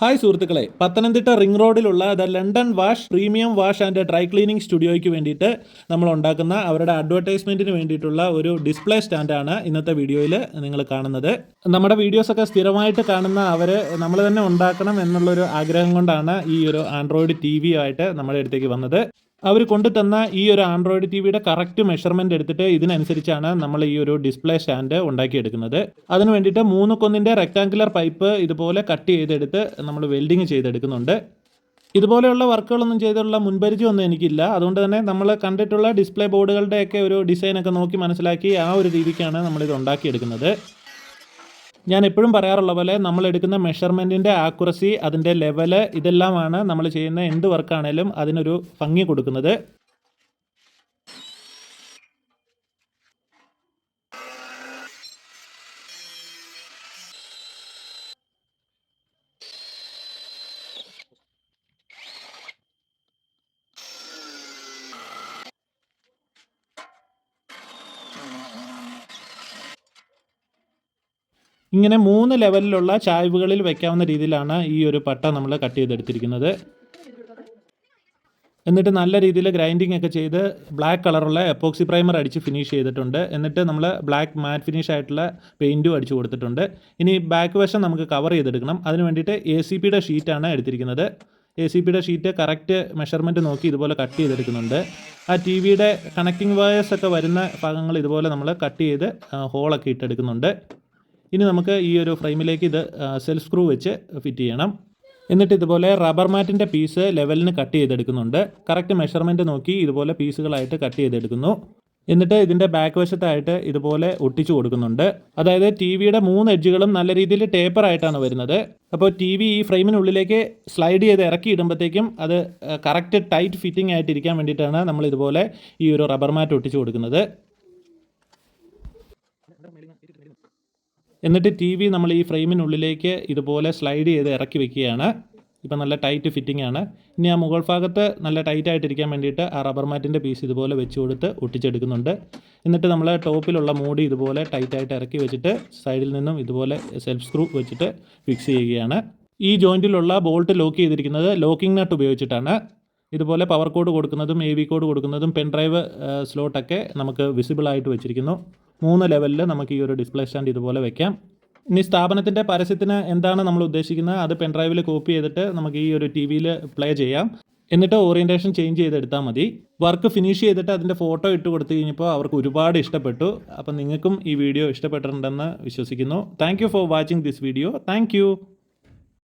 Hi സുഹൃത്തുക്കളെ, Pathanamthitta ring റോഡിലുള്ള the London wash premium wash and dry cleaning സ്റ്റുഡിയോയ്ക്ക് വേണ്ടിയിട്ട് നമ്മൾ ഉണ്ടാക്കുന്ന അവരുടെ അഡ്വർടൈസ്മെൻറ്റിന് വേണ്ടിയിട്ടുള്ള ഒരു ഡിസ്പ്ലേ സ്റ്റാൻഡാണ് ഇന്നത്തെ വീഡിയോയിൽ നിങ്ങൾ കാണുന്നത്. നമ്മുടെ വീഡിയോസൊക്കെ സ്ഥിരമായിട്ട് കാണുന്ന അവർ നമ്മൾ തന്നെ ഉണ്ടാക്കണം എന്നുള്ളൊരു ആഗ്രഹം കൊണ്ടാണ് ഈ ഒരു ആൻഡ്രോയിഡ് ടി വി ആയിട്ട് നമ്മുടെ അടുത്തേക്ക് വന്നത്. അവർ കൊണ്ടുതന്ന ഈ ഒരു ആൻഡ്രോയിഡ് ടി വിയുടെ കറക്റ്റ് മെഷർമെൻറ്റ് എടുത്തിട്ട് ഇതിനനുസരിച്ചാണ് നമ്മൾ ഈ ഒരു ഡിസ്പ്ലേ സ്റ്റാൻഡ് ഉണ്ടാക്കിയെടുക്കുന്നത്. അതിന് വേണ്ടിയിട്ട് 3x1 റെക്ടാങ്കുലർ പൈപ്പ് ഇതുപോലെ കട്ട് ചെയ്തെടുത്ത് നമ്മൾ വെൽഡിങ് ചെയ്തെടുക്കുന്നുണ്ട്. ഇതുപോലെയുള്ള വർക്കുകളൊന്നും ചെയ്തിട്ടുള്ള മുൻപരിചയമൊന്നും എനിക്കില്ല. അതുകൊണ്ട് തന്നെ നമ്മൾ കണ്ടിട്ടുള്ള ഡിസ്പ്ലേ ബോർഡുകളുടെയൊക്കെ ഒരു ഡിസൈനൊക്കെ നോക്കി മനസ്സിലാക്കി ആ ഒരു രീതിക്കാണ് നമ്മളിത് ഉണ്ടാക്കിയെടുക്കുന്നത്. ഞാൻ എപ്പോഴും പറയാറുള്ള പോലെ നമ്മൾ എടുക്കുന്ന മെഷർമെൻറ്റിൻ്റെ ആക്യുറസി, അതിൻ്റെ ലെവല്, ഇതെല്ലാമാണ് നമ്മൾ ചെയ്യുന്ന എന്ത് വർക്കാണേലും അതിനൊരു ഭംഗി കൊടുക്കുന്നത്. ഇങ്ങനെ 3 ലെവലിലുള്ള ചായ്വുകളിൽ വയ്ക്കാവുന്ന രീതിയിലാണ് ഈ ഒരു പട്ട നമ്മൾ കട്ട് ചെയ്തെടുത്തിരിക്കുന്നത്. എന്നിട്ട് നല്ല രീതിയിൽ ഗ്രൈൻഡിങ് ഒക്കെ ചെയ്ത് ബ്ലാക്ക് കളറുള്ള എപ്പോക്സി പ്രൈമർ അടിച്ച് ഫിനിഷ് ചെയ്തിട്ടുണ്ട്. എന്നിട്ട് നമ്മൾ ബ്ലാക്ക് മാറ്റ് ഫിനിഷ് ആയിട്ടുള്ള പെയിൻറ്റും അടിച്ച് കൊടുത്തിട്ടുണ്ട്. ഇനി ബാക്ക് വശം നമുക്ക് കവർ ചെയ്തെടുക്കണം. അതിന് വേണ്ടിയിട്ട് ACPയുടെ ഷീറ്റാണ് എടുത്തിരിക്കുന്നത്. ACPയുടെ ഷീറ്റ് കറക്റ്റ് മെഷർമെൻറ്റ് നോക്കി ഇതുപോലെ കട്ട് ചെയ്തെടുക്കുന്നുണ്ട്. ആ ടി വിയുടെ കണക്റ്റിംഗ് വയേഴ്സൊക്കെ വരുന്ന ഭാഗങ്ങൾ ഇതുപോലെ നമ്മൾ കട്ട് ചെയ്ത് ഹോളൊക്കെ ഇട്ടെടുക്കുന്നുണ്ട്. ഇനി നമുക്ക് ഈ ഒരു ഫ്രെയിമിലേക്ക് ഇത് സെൽഫ് സ്ക്രൂ വെച്ച് ഫിറ്റ് ചെയ്യണം. എന്നിട്ട് ഇതുപോലെ റബ്ബർ മാറ്റിൻ്റെ പീസ് ലെവലിന് കട്ട് ചെയ്തെടുക്കുന്നുണ്ട്. കറക്റ്റ് മെഷർമെൻറ്റ് നോക്കി ഇതുപോലെ പീസുകളായിട്ട് കട്ട് ചെയ്തെടുക്കുന്നു. എന്നിട്ട് ഇതിൻ്റെ ബാക്ക് വശത്തായിട്ട് ഇതുപോലെ ഒട്ടിച്ചു കൊടുക്കുന്നുണ്ട്. അതായത് ടി വിയുടെ 3 എഡ്ജുകളും നല്ല രീതിയിൽ ടേപ്പറായിട്ടാണ് വരുന്നത്. അപ്പോൾ ടി വി ഈ ഫ്രെയിമിനുള്ളിലേക്ക് സ്ലൈഡ് ചെയ്ത് ഇറക്കി ഇടുമ്പോഴത്തേക്കും അത് കറക്റ്റ് ടൈറ്റ് ഫിറ്റിംഗ് ആയിട്ടിരിക്കാൻ വേണ്ടിയിട്ടാണ് നമ്മൾ ഇതുപോലെ ഈ ഒരു റബ്ബർ മാറ്റ് ഒട്ടിച്ചു കൊടുക്കുന്നത്. എന്നിട്ട് ടി വി നമ്മൾ ഈ ഫ്രെയിമിനുള്ളിലേക്ക് ഇതുപോലെ സ്ലൈഡ് ചെയ്ത് ഇറക്കി വെക്കുകയാണ്. ഇപ്പം നല്ല ടൈറ്റ് ഫിറ്റിംഗ് ആണ്. ഇനി ആ മുകൾ ഭാഗത്ത് നല്ല ടൈറ്റായിട്ടിരിക്കാൻ വേണ്ടിയിട്ട് ആ റബ്ബർ മാറ്റിൻ്റെ പീസ് ഇതുപോലെ വെച്ച് കൊടുത്ത് ഒട്ടിച്ചെടുക്കുന്നുണ്ട്. എന്നിട്ട് നമ്മൾ ടോപ്പിലുള്ള മൂടി ഇതുപോലെ ടൈറ്റായിട്ട് ഇറക്കി വെച്ചിട്ട് സൈഡിൽ നിന്നും ഇതുപോലെ സെൽഫ് സ്ക്രൂ വെച്ചിട്ട് ഫിക്സ് ചെയ്യുകയാണ്. ഈ ജോയിൻറ്റിലുള്ള ബോൾട്ട് ലോക്ക് ചെയ്തിരിക്കുന്നത് ലോക്കിംഗ് നട്ട് ഉപയോഗിച്ചിട്ടാണ്. ഇതുപോലെ പവർ കോഡ് കൊടുക്കുന്നതും AV കോഡ് കൊടുക്കുന്നതും പെൻഡ്രൈവ് സ്ലോട്ടൊക്കെ നമുക്ക് വിസിബിളായിട്ട് വെച്ചിരിക്കുന്നു. 3 ലെവലിൽ നമുക്ക് ഈ ഒരു ഡിസ്പ്ലേ സ്റ്റാൻഡ് ഇതുപോലെ വെക്കാം. ഇനി സ്ഥാപനത്തിൻ്റെ പരസ്യത്തിന് എന്താണ് നമ്മൾ ഉദ്ദേശിക്കുന്നത് അത് പെൻഡ്രൈവിൽ കോപ്പി ചെയ്തിട്ട് നമുക്ക് ഈ ഒരു ടി വിയിൽ പ്ലേ ചെയ്യാം. എന്നിട്ട് ഓറിയൻറ്റേഷൻ ചേഞ്ച് ചെയ്തെടുത്താൽ മതി. വർക്ക് ഫിനിഷ് ചെയ്തിട്ട് അതിൻ്റെ ഫോട്ടോ ഇട്ട് കൊടുത്തു കഴിഞ്ഞപ്പോൾ അവർക്ക് ഒരുപാട് ഇഷ്ടപ്പെട്ടു. അപ്പം നിങ്ങൾക്കും ഈ വീഡിയോ ഇഷ്ടപ്പെട്ടിട്ടുണ്ടെന്ന് വിശ്വസിക്കുന്നു. Thank you for watching this video. Thank you.